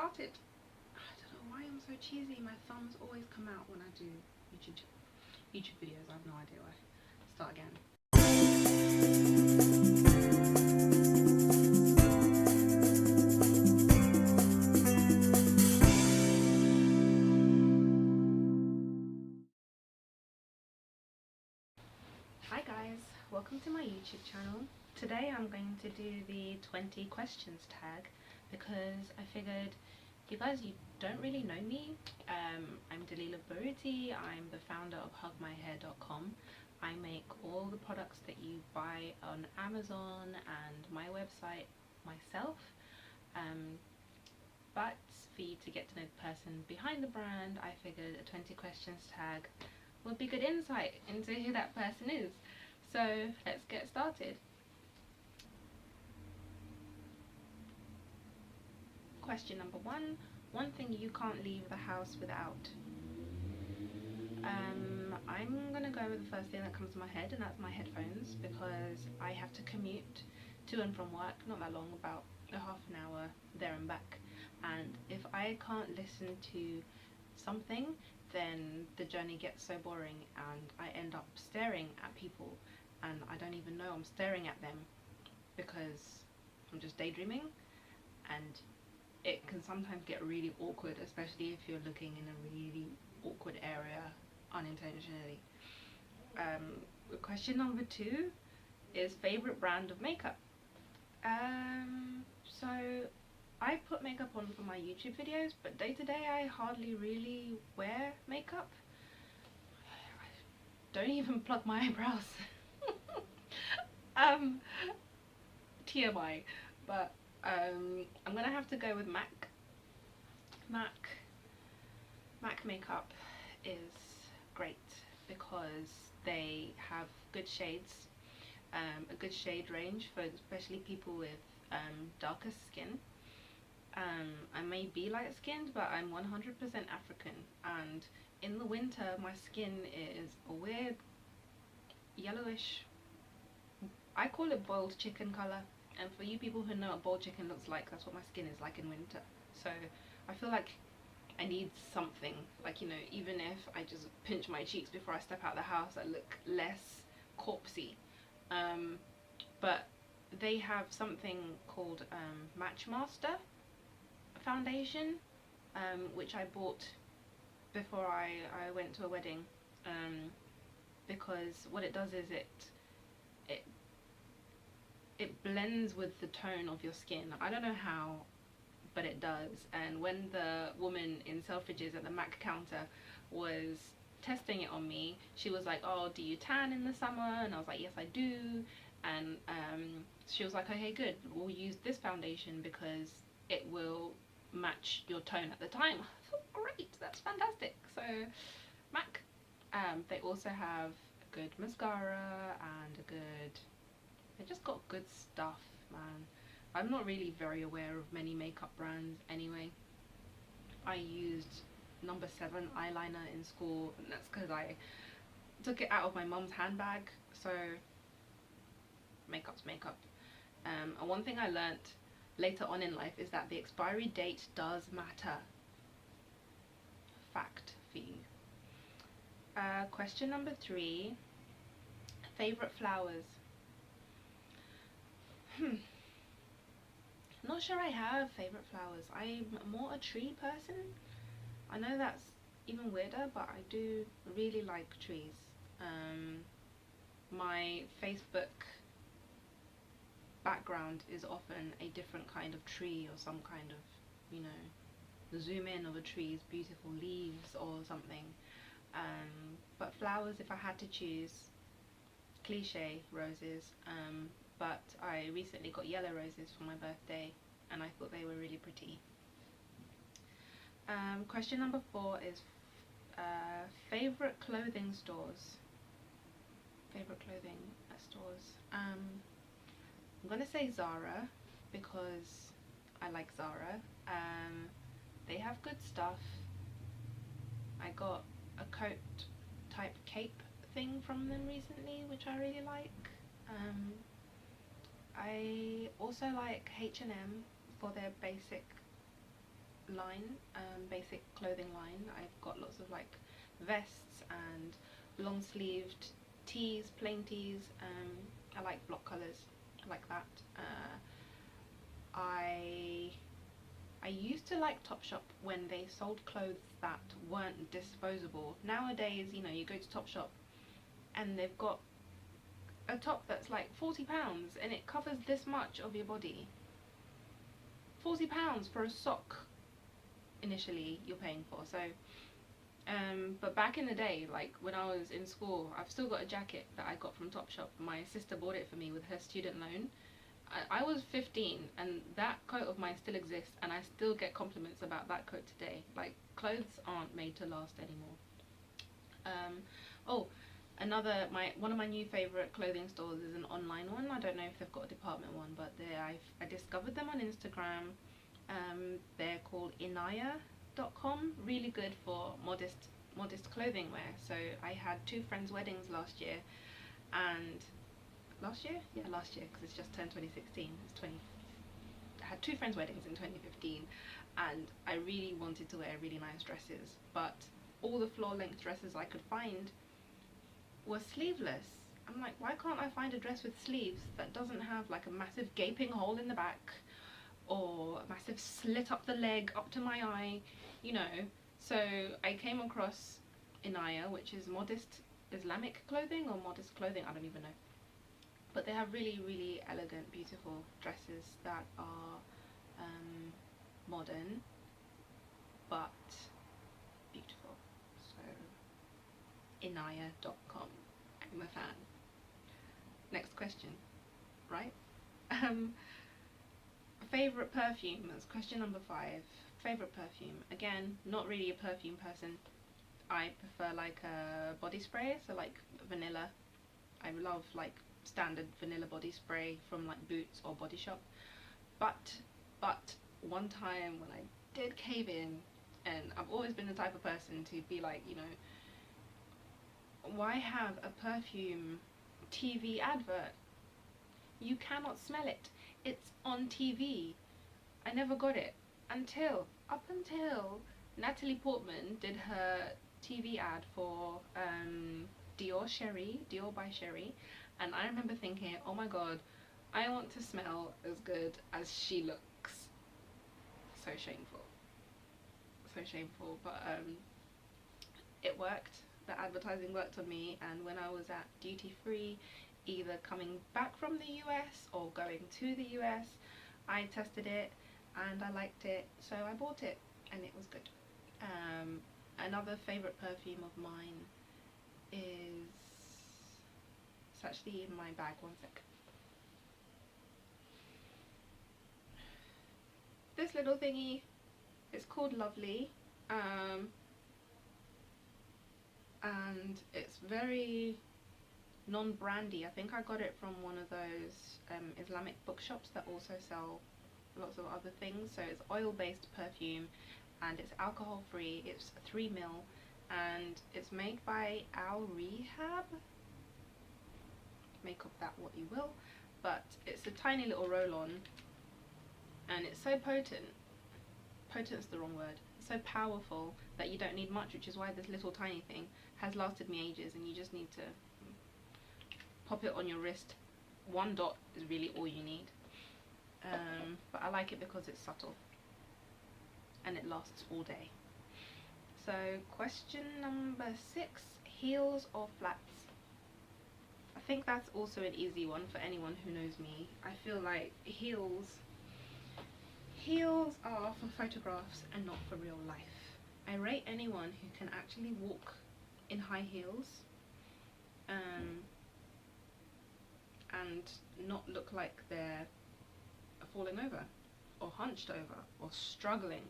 started. I don't know why I'm so cheesy. My thumbs always come out when I do YouTube videos. I have no idea why. Start again. Hi guys, welcome to my YouTube channel. Today I'm going to do the 20 questions tag because I figured you guys, you don't really know me. I'm Dalila Baruti. I'm the founder of hugmyhair.com. I make all the products that you buy on Amazon and my website myself. But for you to get to know the person behind the brand, I figured a 20 questions tag would be good insight into who that person is. So let's get started. Question number one thing you can't leave the house without. I'm gonna go with the first thing that comes to my head, and that's my headphones, because I have to commute to and from work, not that long, about a half an hour there and back, and if I can't listen to something, then the journey gets so boring and I end up staring at people and I don't even know I'm staring at them because I'm just daydreaming, and it can sometimes get really awkward, especially if you're looking in a really awkward area unintentionally. Question number 2 is favorite brand of makeup. So I put makeup on for my YouTube videos, but day to day I hardly really wear makeup. I don't even plug my eyebrows. TMI, but I'm gonna have to go with MAC. MAC makeup is great because they have good shades, a good shade range for especially people with darker skin. I may be light skinned, but I'm 100% African, and in the winter my skin is a weird yellowish, I call it boiled chicken colour, and for you people who know what boiled chicken looks like, that's what my skin is like in winter. So I feel like I need something, like, you know, even if I just pinch my cheeks before I step out the house, I look less corpsey. But they have something called Matchmaster foundation, which I bought before I went to a wedding, because what it does is it blends with the tone of your skin. I don't know how, but it does. And when the woman in Selfridges at the MAC counter was testing it on me, she was like, oh, do you tan in the summer? And I was like, yes, I do. And she was like, okay, good, we'll use this foundation because it will match your tone at the time. I thought, great, that's fantastic. So MAC, they also have a good mascara and a good, they just got good stuff, man. I'm not really very aware of many makeup brands anyway. I used number 7 eyeliner in school, and that's because I took it out of my mum's handbag. So makeup's makeup. And one thing I learnt later on in life is that the expiry date does matter. Fact for you. Question number 3, favorite flowers. Not sure I have favorite flowers. I'm more a tree person. I know that's even weirder, but I do really like trees. My Facebook background is often a different kind of tree, or some kind of, you know, the zoom in of a tree's beautiful leaves or something. But flowers, if I had to choose, cliche, roses. But I recently got yellow roses for my birthday and I thought they were really pretty. Question number 4 is favorite clothing stores. Favorite clothing stores. I'm gonna say Zara because I like Zara. They have good stuff. I got a coat type cape thing from them recently, which I really like. I also like H&M for their basic line, basic clothing line. I've got lots of like vests and long sleeved tees, plain tees. I like block colours, I like that. I used to like Topshop when they sold clothes that weren't disposable. Nowadays, you know, you go to Topshop and they've got a top that's like £40 and it covers this much of your body. £40 for a sock initially you're paying for. So but back in the day, like when I was in school, I've still got a jacket that I got from Topshop. My sister bought it for me with her student loan. I was 15 and that coat of mine still exists, and I still get compliments about that coat today. Like, clothes aren't made to last anymore. Oh, one of my new favorite clothing stores is an online one. I don't know if they've got a department one, but I discovered them on Instagram. They're called inaya.com. Really good for modest clothing wear. So I had 2 friends' weddings last year, and last year, because it's just turned 2016. I had 2 friends' weddings in 2015, and I really wanted to wear really nice dresses, but all the floor length dresses I could find were sleeveless. I'm like, why can't I find a dress with sleeves that doesn't have like a massive gaping hole in the back or a massive slit up the leg up to my eye, you know? So I came across Inaya, which is modest Islamic clothing or modest clothing, I don't even know. But they have really, really elegant, beautiful dresses that are modern but beautiful. So inaya.com. I'm a fan. Next question, right? Favorite perfume. That's question number 5. Favorite perfume. Again, not really a perfume person. I prefer like a body spray, so like vanilla. I love like standard vanilla body spray from like Boots or Body Shop. But one time when I did cave in, and I've always been the type of person to be like, you know, why have a perfume TV advert? You cannot smell it. It's on TV. I never got it up until Natalie Portman did her TV ad for Dior by Sherry, and I remember thinking, oh my god, I want to smell as good as she looks. So shameful, but it worked. The advertising worked on me, and when I was at duty free, either coming back from the US or going to the US, I tested it and I liked it, so I bought it and it was good. Another favourite perfume of mine is, it's actually in my bag, one sec. This little thingy, it's called Lovely, and it's very non-brandy. I think I got it from one of those Islamic bookshops that also sell lots of other things. So it's oil-based perfume and it's alcohol free. It's 3 ml and it's made by Al Rehab. Make of that what you will, but it's a tiny little roll-on and it's so potent. Potent's the wrong word. It's so powerful that you don't need much, which is why this little tiny thing has lasted me ages, and you just need to pop it on your wrist. 1 dot is really all you need. But I like it because it's subtle and it lasts all day. So question number 6, heels or flats? I think that's also an easy one for anyone who knows me. I feel like heels are for photographs and not for real life. I rate anyone who can actually walk in high heels and not look like they're falling over or hunched over or struggling.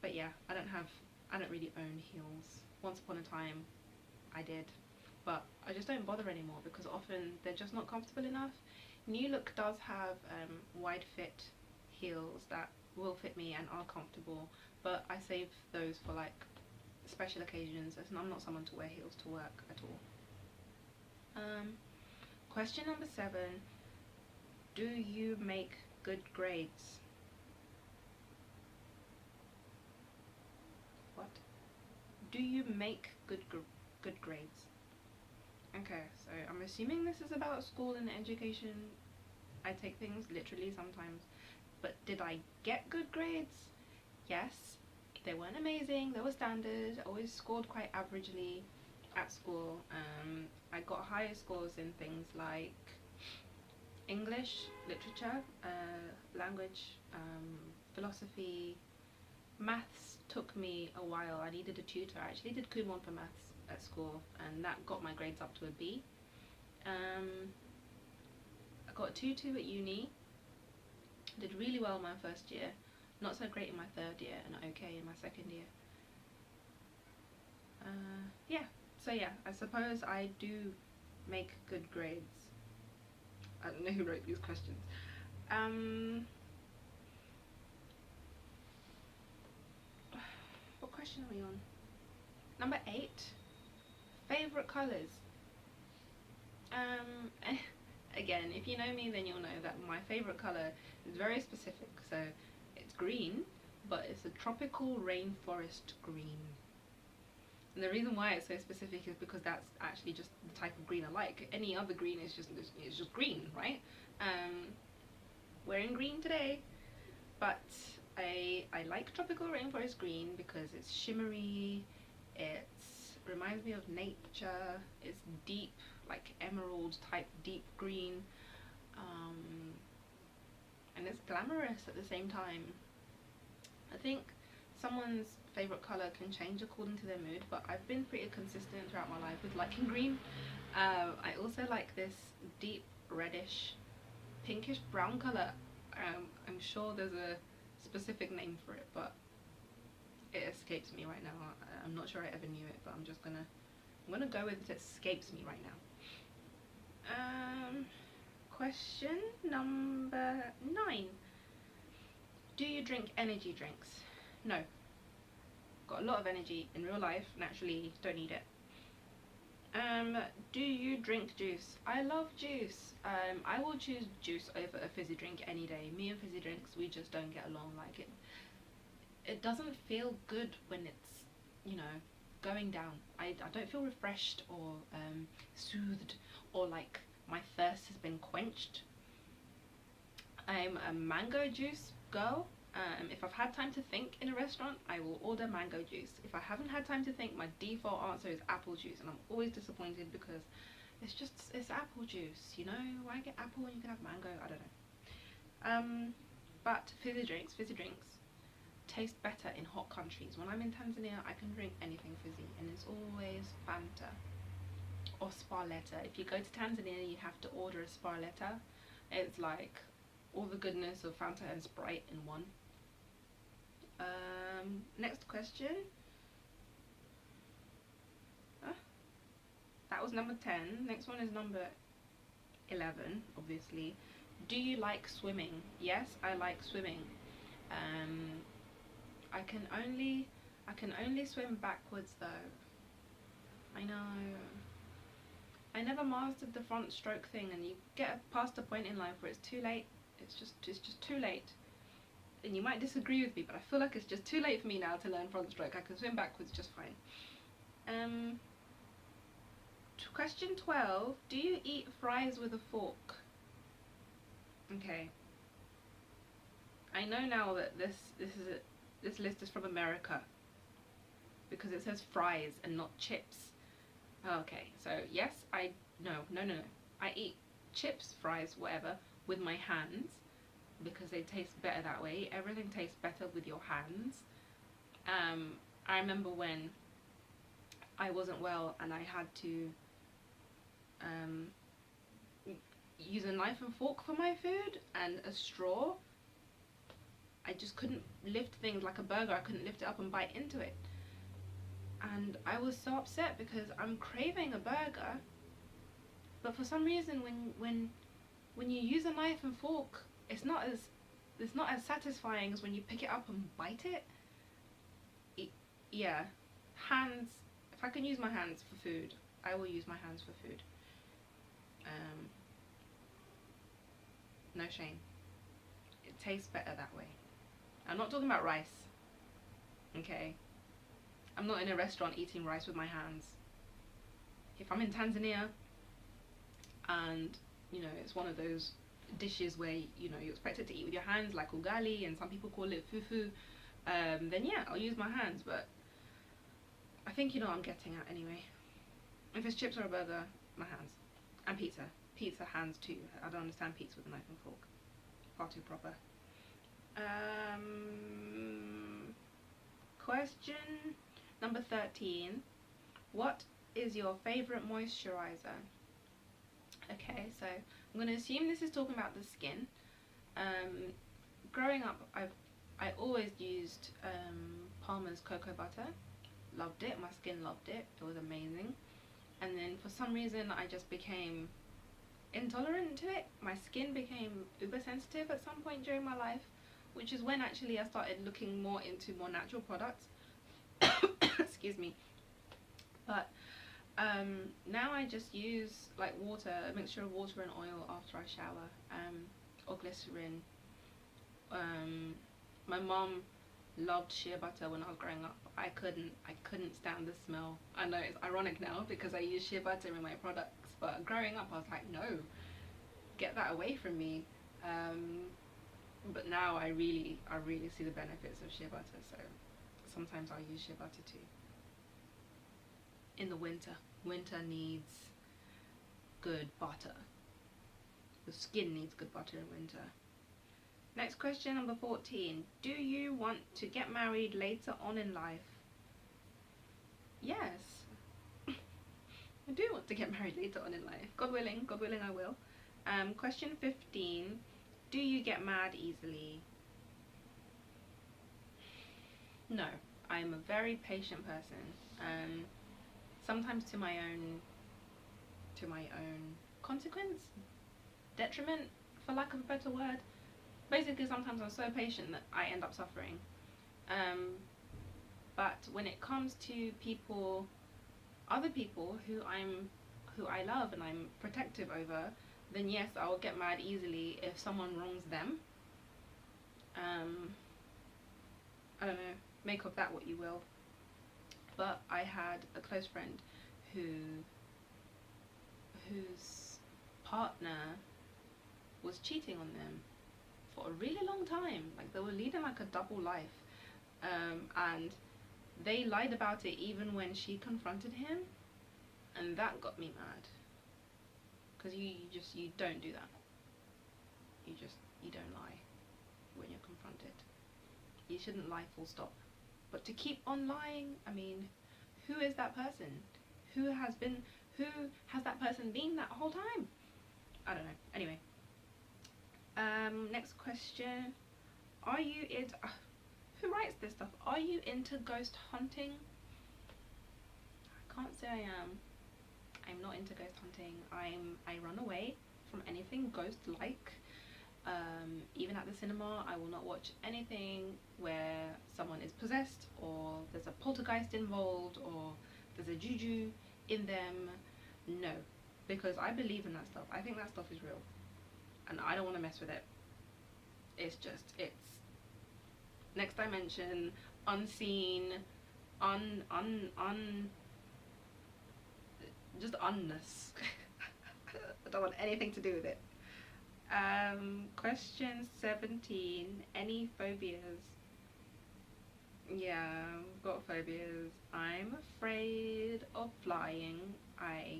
But yeah, I don't really own heels. Once upon a time I did, but I just don't bother anymore because often they're just not comfortable enough. New Look does have wide fit heels that will fit me and are comfortable, but I save those for like special occasions, as I'm not someone to wear heels to work at all. Question number 7, do you make good grades? do you make good grades? Okay, so I'm assuming this is about school and education. I take things literally sometimes. But did I get good grades? Yes. They weren't amazing, they were standard. I always scored quite averagely at school. I got higher scores in things like English, literature, language, philosophy. Maths took me a while. I needed a tutor. I actually did Kumon for maths at school, and that got my grades up to a B. I got a 2-2 at uni. Did really well in my first year. Not so great in my third year, and okay in my second year. Yeah, so yeah, I suppose I do make good grades. I don't know who wrote these questions. What question are we on? Number 8. Favorite colors. Again, if you know me, then you'll know that my favorite color is very specific. So it's green, but it's a tropical rainforest green. And the reason why it's so specific is because that's actually just the type of green I like. Any other green is just green, right? Wearing green today, but I like tropical rainforest green because it's shimmery. It reminds me of nature. It's deep, like emerald type deep green, and it's glamorous at the same time. I think someone's favorite color can change according to their mood, but I've been pretty consistent throughout my life with liking green. I also like this deep reddish pinkish brown color. I'm sure there's a specific name for it, but it escapes me right now. I'm not sure I ever knew it, but I'm gonna go with it escapes me right now. Question number 9. Do you drink energy drinks? No. Got a lot of energy in real life, naturally don't need it. Do you drink juice? I love juice. I will choose juice over a fizzy drink any day. Me and fizzy drinks, we just don't get along. Like it doesn't feel good when it's, you know, going down. I don't feel refreshed or soothed, or like my thirst has been quenched. I'm a mango juice girl. If I've had time to think in a restaurant, I will order mango juice. If I haven't had time to think, my default answer is apple juice, and I'm always disappointed because it's apple juice, you know? Why get apple when you can have mango? I don't know. But fizzy drinks taste better in hot countries. When I'm in Tanzania, I can drink anything fizzy, and it's always Fanta or Sparletta. If you go to Tanzania, you have to order a Sparletta. It's like all the goodness of Fanta and Sprite in one. Next question. That was number 10. Next one is number 11, obviously. Do you like swimming? Yes, I like swimming. I can only swim backwards though. I know. I never mastered the front stroke thing, and you get past a point in life where it's too late. It's just too late. And you might disagree with me, but I feel like it's just too late for me now to learn front stroke. I can swim backwards just fine. Question 12. Do you eat fries with a fork? Okay. I know now that this list is from America because it says fries and not chips. Okay, so yes, no. I eat chips, fries, whatever, with my hands because they taste better that way. Everything tastes better with your hands. I remember when I wasn't well and I had to use a knife and fork for my food and a straw. I just couldn't lift things like a burger. I couldn't lift it up and bite into it. And I was so upset because I'm craving a burger, but for some reason when you use a knife and fork, it's not as satisfying as when you pick it up and bite it. Yeah, hands. If I can use my hands for food, I will use my hands for food. No shame. It tastes better that way. I'm not talking about rice. Okay. I'm not in a restaurant eating rice with my hands. If I'm in Tanzania and, you know, it's one of those dishes where, you know, you're expected to eat with your hands, like ugali, and some people call it fufu, then yeah, I'll use my hands. But I think you know what I'm getting at anyway. If it's chips or a burger, my hands. And pizza. Pizza, hands too. I don't understand pizza with a knife and fork. Far too proper. Question number 13. What is your favourite moisturizer? Okay, so I'm going to assume this is talking about the skin. Growing up, I always used Palmer's cocoa butter. Loved it. My skin loved it. It was amazing. And then for some reason, I just became intolerant to it. My skin became uber sensitive at some point during my life, which is when actually I started looking more into more natural products. Excuse me. But now I just use like water, a mixture of water and oil after I shower, or glycerin. My mom loved shea butter when I was growing up. I couldn't stand the smell. I know it's ironic now because I use shea butter in my products, but growing up I was like, no, get that away from me. But now I really see the benefits of shea butter, so sometimes I'll use shea butter too. In the winter needs good butter. The skin needs good butter in winter. Next question, number 14. Do you want to get married later on in life? Yes. I do want to get married later on in life. God willing I will. Question 15. Do you get mad easily? No. I'm a very patient person. Sometimes to my own consequence? Detriment, for lack of a better word. Basically, sometimes I'm so patient that I end up suffering. But when it comes to people, other people who I love and I'm protective over, then yes, I will get mad easily if someone wrongs them. I don't know, make of that what you will. But I had a close friend whose partner was cheating on them for a really long time. Like, they were leading like a double life, and they lied about it even when she confronted him, and that got me mad. Because you don't do that. You don't lie when you're confronted. You shouldn't lie, full stop. But to keep on lying, I mean, who is that person? Who has that person been that whole time? I don't know. Anyway. Next question. Are you into... who writes this stuff? Are you into ghost hunting? I can't say I am. I'm not into ghost hunting. I run away from anything ghost-like. Even at the cinema, I will not watch anything where someone is possessed, or there's a poltergeist involved, or there's a juju in them. No, because I believe in that stuff. I think that stuff is real, and I don't want to mess with it. It's next dimension, unseen, just unness. I don't want anything to do with it. Question 17. Any phobias? Yeah, I've got phobias. I'm afraid of flying. I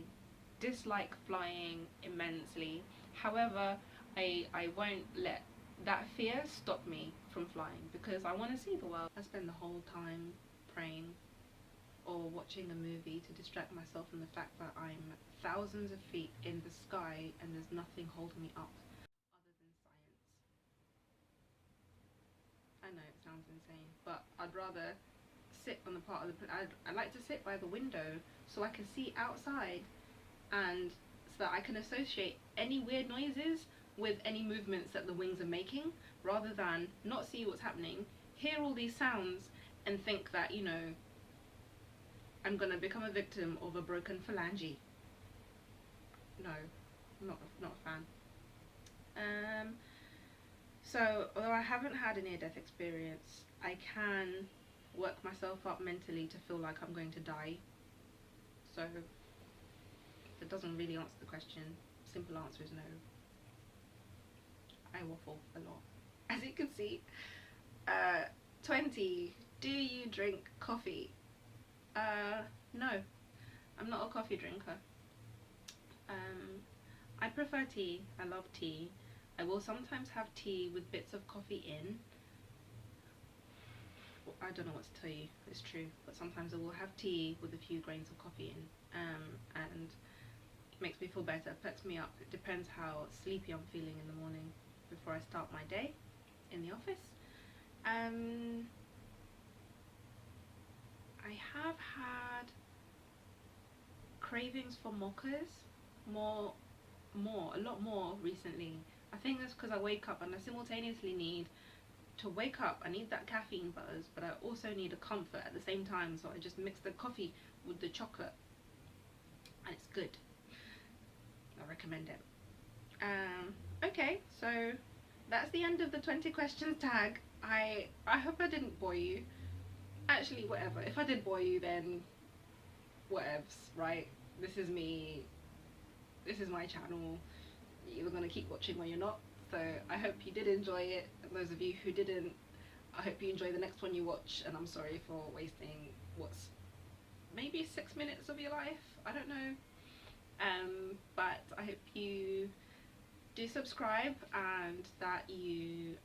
dislike flying immensely. However, I won't let that fear stop me from flying, because I want to see the world. I spend the whole time praying or watching a movie to distract myself from the fact that I'm thousands of feet in the sky and there's nothing holding me up other than science. I know it sounds insane, but I'd rather sit on the part of the... I like to sit by the window so I can see outside, and so that I can associate any weird noises with any movements that the wings are making, rather than not see what's happening, hear all these sounds and think that, you know, I'm gonna become a victim of a broken phalange. No, not a fan. So although I haven't had a near-death experience, I can work myself up mentally to feel like I'm going to die. So that doesn't really answer the question. Simple answer is no. I waffle a lot, as you can see. 20. Do you drink coffee? No, I'm not a coffee drinker. I prefer tea. I love tea. I will sometimes have tea with bits of coffee in. I don't know what to tell you, it's true, but sometimes I will have tea with a few grains of coffee in, and it makes me feel better, perks me up. It depends how sleepy I'm feeling in the morning before I start my day in the office. I have had cravings for mochas, a lot more recently. I think that's because I wake up and I simultaneously need to wake up. I need that caffeine buzz, but I also need a comfort at the same time, so I just mix the coffee with the chocolate and it's good. I recommend it. Okay, so that's the end of the 20 questions tag. I hope I didn't bore you. Actually, whatever. If I did bore you, then whatevs, right? This is me. This is my channel. You're gonna keep watching or you're not. So I hope you did enjoy it. And those of you who didn't, I hope you enjoy the next one you watch. And I'm sorry for wasting what's maybe 6 minutes of your life. I don't know. But I hope you do subscribe and that you